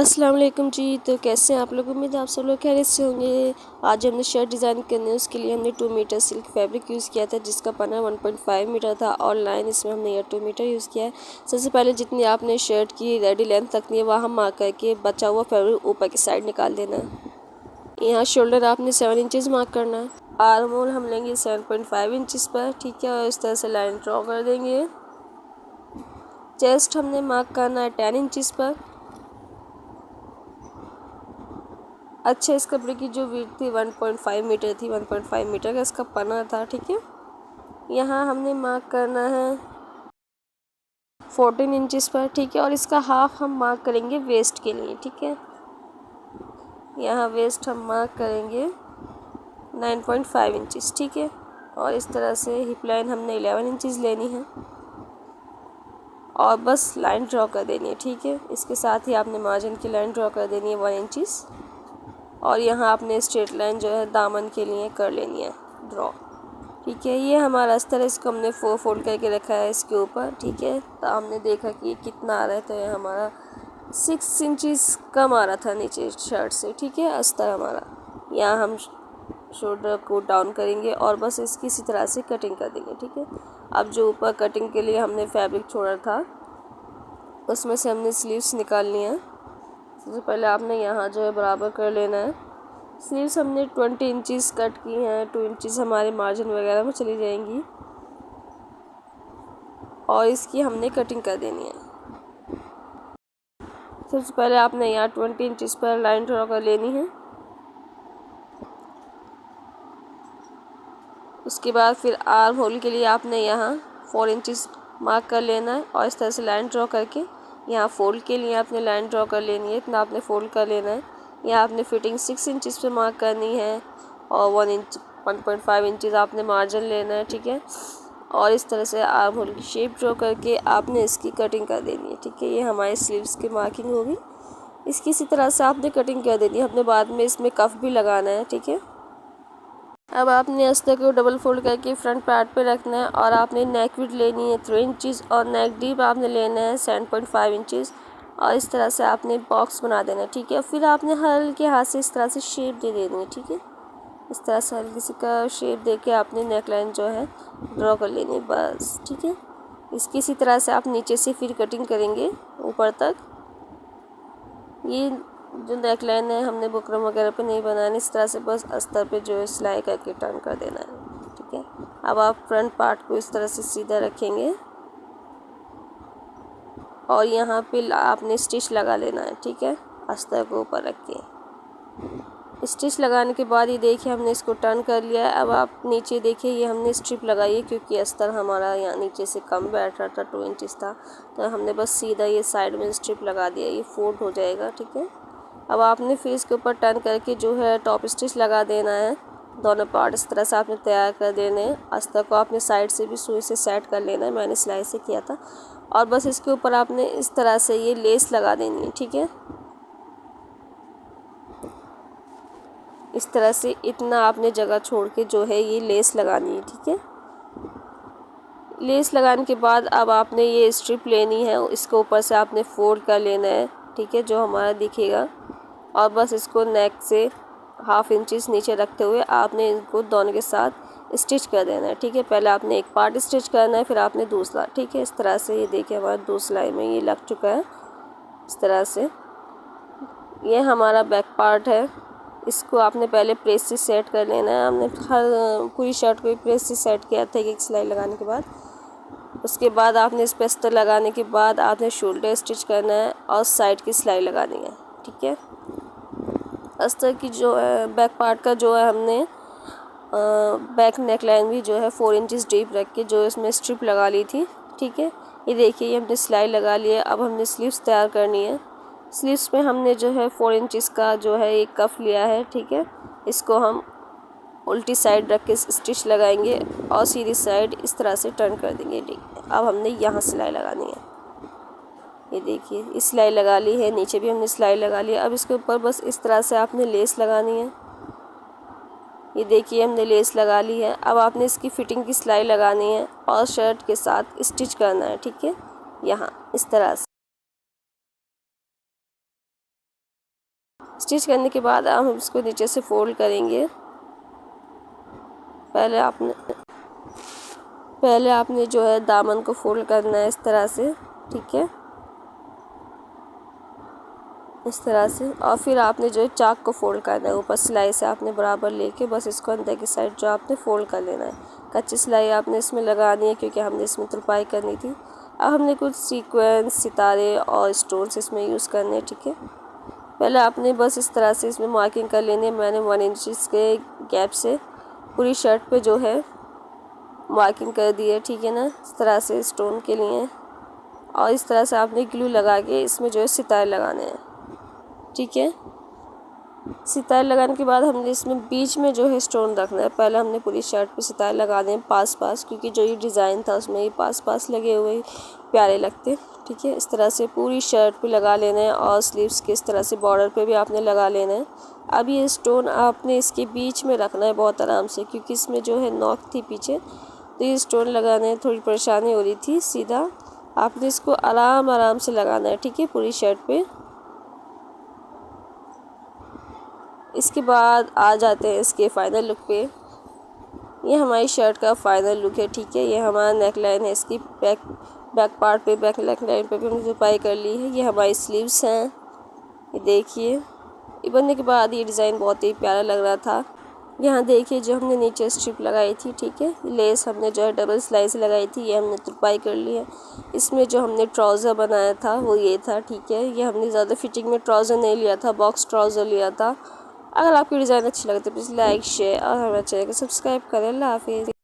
अस्सलाम वालेकुम जी। तो कैसे हैं आप लोग? उम्मीद है आप सब लोग खैरियत से होंगे। आज हमने शर्ट डिज़ाइन करनी है, उसके लिए हमने 2 मीटर सिल्क फैब्रिक यूज़ किया था जिसका पन्ना 1.5 मीटर था और लाइन इसमें हमने यह 2 मीटर यूज़ किया है। सबसे पहले जितनी आपने शर्ट की रेडी लेंथ रखनी है वहाँ मार्क करके बचा हुआ फैब्रिक ऊपर की साइड निकाल देना है। यहाँ शोल्डर आपने 7 इंचज़ मार्क करना है। आर्म होल हम लेंगे 7.5 इंचज़ पर, ठीक है, और इस तरह से लाइन ड्रॉ कर देंगे। चेस्ट हमने मार्क करना है 10 इंचज़ पर। अच्छा, इस कपड़े की जो विड्थ थी 1.5 मीटर थी, 1.5 मीटर का इसका पन्ना था, ठीक है। यहाँ हमने मार्क करना है 14 इंचज़ पर, ठीक है, और इसका हाफ हम मार्क करेंगे वेस्ट के लिए, ठीक है। यहाँ वेस्ट हम मार्क करेंगे 9.5 इंचज़, ठीक है, और इस तरह से हिप लाइन हमने 11 इंचज़ लेनी है और बस लाइन ड्रॉ कर देनी है, ठीक है। इसके साथ ही आपने मार्जिन की लाइन ड्रॉ कर देनी है 1 इंचज़ और यहाँ आपने स्ट्रेट लाइन जो है दामन के लिए कर लेनी है ड्रॉ, ठीक है। ये हमारा अस्तर है, इसको हमने 4 फोल्ड करके रखा है इसके ऊपर, ठीक है। तो हमने देखा कि ये कितना आ रहा है, तो ये हमारा 6 इंचज़ कम आ रहा था नीचे शर्ट से, ठीक है, अस्तर हमारा। यहाँ हम शोल्डर को डाउन करेंगे और बस इसकी इसी तरह से कटिंग कर देंगे, ठीक है। अब जो ऊपर कटिंग के लिए हमने फैब्रिक छोड़ा था उसमें से हमने स्लीव्स निकालनी है। सबसे पहले आपने यहाँ जो है बराबर कर लेना है। स्लीव्स हमने 20 इंचज़ कट की हैं, 2 इंचज़ हमारे मार्जिन वगैरह में चली जाएंगी और इसकी हमने कटिंग कर देनी है। सबसे पहले आपने यहाँ 20 इंचज़ पर लाइन ड्रॉ कर लेनी है। उसके बाद फिर आर्म होल के लिए आपने यहाँ 4 इंचज़ मार्क कर लेना है और इस तरह से लाइन ड्रॉ करके यहाँ फोल्ड के लिए आपने लाइन ड्रॉ कर लेनी है, इतना आपने फोल्ड कर लेना है। यहाँ आपने फिटिंग 6 इंचज़ पे मार्क करनी है और 1.5 इंचज़ आपने मार्जिन लेना है, ठीक है। और इस तरह से आर्म होल की शेप ड्रॉ करके आपने इसकी कटिंग कर देनी है, ठीक है। ये हमारी स्लीव्स की मार्किंग होगी। इसकी इसी तरह से आपने कटिंग कर देनी है। अपने बाद में इसमें कफ भी लगाना है, ठीक है। अब आपने अस्तर को डबल फोल्ड करके फ्रंट पार्ट पे रखना है और आपने नेक विड्थ लेनी है 3 इंचज़ और नेक डीप आपने लेना है 7.5 इंचज़ और इस तरह से आपने बॉक्स बना देना है, ठीक है। फिर आपने हल्के हाथ से इस तरह से शेप दे देनी है, ठीक है। इस तरह से हल्की सी का शेप दे के आपने नेक लाइन जो है ड्रॉ कर लेनी है, बस, ठीक है। इसकी इसी तरह से आप नीचे से फिर कटिंग करेंगे ऊपर तक। ये जो नेक लाइन है हमने बुकरम वगैरह पे नहीं बनानी, इस तरह से बस अस्तर पे जो है सिलाई करके टर्न कर देना है, ठीक है। अब आप फ्रंट पार्ट को इस तरह से सीधा रखेंगे और यहाँ पे आपने स्टिच लगा लेना है, ठीक है, अस्तर को ऊपर रख के। स्टिच लगाने के बाद ये देखिए हमने इसको टर्न कर लिया है। अब आप नीचे देखिए ये हमने स्ट्रिप लगाई है क्योंकि अस्तर हमारा यहाँ नीचे से कम बैठ रहा था, 2 इंचज़ था, तो हमने बस सीधा ये साइड में स्ट्रिप लगा दिया, ये फोल्ड हो जाएगा, ठीक है। अब आपने फिर इसके ऊपर टर्न करके जो है टॉप स्टिच लगा देना है। दोनों पार्ट इस तरह से आपने तैयार कर देने हैं। अस्तर को आपने साइड से भी सुई से सेट कर लेना है, मैंने सिलाई से किया था। और बस इसके ऊपर आपने इस तरह से ये लेस लगा देनी है, ठीक है। इस तरह से इतना आपने जगह छोड़ के जो है ये लेस लगानी है, ठीक है। लेस लगाने के बाद अब आपने ये स्ट्रिप लेनी है, इसके ऊपर से आपने फोल्ड कर लेना है, ठीक है, जो हमारा दिखेगा। और बस इसको नेक से 1/2 इंचज़ नीचे रखते हुए आपने इनको दोनों के साथ स्टिच कर देना है, ठीक है। पहले आपने एक पार्ट स्टिच करना है, फिर आपने दूसरा, ठीक है। इस तरह से ये देखिए हमारा 2 सिलाई में ये लग चुका है। इस तरह से ये हमारा बैक पार्ट है, इसको आपने पहले प्रेस से सेट कर लेना है। हमने हर पूरी शर्ट को प्रेस से सेट किया था एक सिलाई लगाने के बाद। उसके बाद आपने इस पर अस्तर लगाने के बाद आपने शोल्डर स्टिच करना है और साइड की सिलाई लगानी है, ठीक है। अस्तर की जो है बैक पार्ट का जो है हमने बैक नेक लाइन भी जो है 4 इंचज़ डीप रख के जो इसमें स्ट्रिप लगा ली थी, ठीक है। ये देखिए ये हमने सिलाई लगा ली है। अब हमने स्लीव्स तैयार करनी है। स्लीव्स में हमने जो है 4 इंचज़ का जो है एक कफ लिया है, ठीक है। इसको हम उल्टी साइड रख के स्टिच लगाएंगे और सीधी साइड इस तरह से टर्न कर देंगे, ठीक है। अब हमने यहाँ सिलाई लगानी है, ये देखिए इस सिलाई लगा ली है, नीचे भी हमने सिलाई लगा ली है। अब इसके ऊपर बस इस तरह से आपने लेस लगानी है, ये देखिए हमने लेस लगा ली है। अब आपने इसकी फिटिंग की सिलाई लगानी है और शर्ट के साथ स्टिच करना है, ठीक है, यहाँ इस तरह से। स्टिच करने के बाद हम इसको नीचे से फोल्ड करेंगे। पहले आपने जो है दामन को फोल्ड करना है इस तरह से, ठीक है, इस तरह से। और फिर आपने जो है चाक को फोल्ड करना है, ऊपर सिलाई से आपने बराबर लेके बस इसको अंदर की साइड जो आपने फोल्ड कर लेना है। कच्ची सिलाई आपने इसमें लगानी है क्योंकि हमने इसमें तुरपाई करनी थी। अब हमने कुछ सीक्वेंस, सितारे और स्टोन्स इसमें यूज़ करने हैं, ठीक है। पहले आपने बस इस तरह से इसमें मार्किंग कर लेनी है। मैंने 1 इंच के गैप से पूरी शर्ट पे जो है मार्किंग कर दी है, ठीक है ना, इस तरह से स्टोन के लिए। और इस तरह से आपने ग्लू लगा के इसमें जो है सितारे लगाने हैं, ठीक है। सितारे लगाने के बाद हमने इसमें बीच में जो है स्टोन रखना है। पहले हमने पूरी शर्ट पे सितारे लगाने हैं पास पास, क्योंकि जो ये डिज़ाइन था उसमें ये पास पास लगे हुए प्यारे लगते, ठीक है। इस तरह से पूरी शर्ट पे लगा लेना है और स्लीव्स के इस तरह से बॉर्डर पे भी आपने लगा लेना है। अब ये स्टोन आपने इसके बीच में रखना है बहुत आराम से, क्योंकि इसमें जो है नॉक थी पीछे, तो ये स्टोन लगाने में थोड़ी परेशानी हो रही थी। सीधा आपने इसको आराम से लगाना है, ठीक है, पूरी शर्ट पे। इसके बाद आ जाते हैं इसके फाइनल लुक पे। ये हमारी शर्ट का फाइनल लुक है, ठीक है। ये हमारा नेक लाइन है, इसकी बैक पार्ट पे, बैक नेक लाइन पे भी हमने तुरपाई कर ली है। ये हमारी स्लीव्स हैं, ये देखिए। ये बनने के बाद ये डिज़ाइन बहुत ही प्यारा लग रहा था। यहाँ देखिए जो हमने नीचे स्ट्रिप लगाई थी, ठीक है, लेस हमने जो है डबल सिलाई से लगाई थी, ये हमने तुरपाई कर ली है। इसमें जो हमने ट्राउज़र बनाया था वो ये था, ठीक है। ये हमने ज़्यादा फिटिंग में ट्राउज़र नहीं लिया था, बॉक्स ट्राउज़र लिया था। अगर आपकी डिज़ाइन अच्छी लगे तो प्लीज़ लाइक, शेयर और हमारे चैनल को सब्सक्राइब करें। अल्लाह हाफिज़।